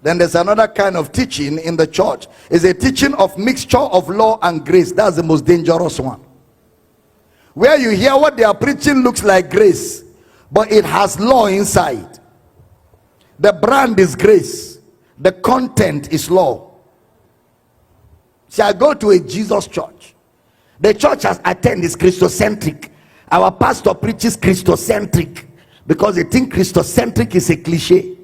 Then there's another kind of teaching in the church. It's a teaching of mixture of law and grace. That's the most dangerous one. Where you hear what they are preaching looks like grace, but it has law inside. The brand is grace. The content is law. See, I go to a Jesus church. The church has attended is Christocentric. Our pastor preaches Christocentric because they think Christocentric is a cliche.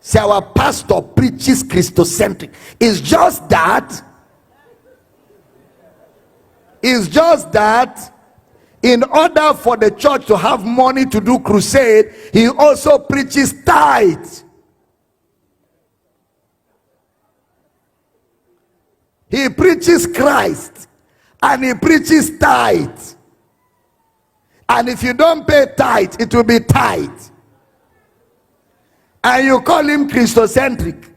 See, our pastor preaches Christocentric. It's just that in order for the church to have money to do crusade, he also preaches tithe. He preaches Christ and he preaches tithe. And if you don't pay tithe, it will be tithe. And you call him Christocentric.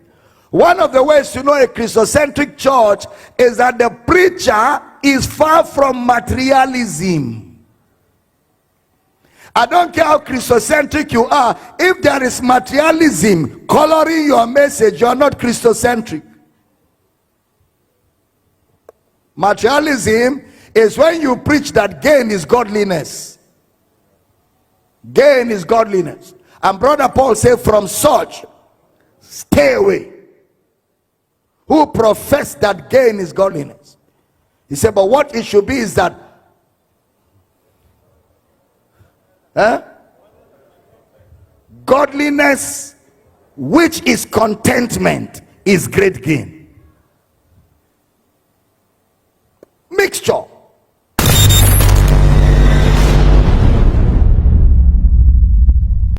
One of the ways to know a Christocentric church is that the preacher is far from materialism. I don't care how Christocentric you are. If there is materialism coloring your message, you are not Christocentric. Materialism is when you preach that gain is godliness. Gain is godliness. And Brother Paul said, from such, stay away. Who profess that gain is godliness. He said, but what it should be is that godliness, which is contentment, is great gain.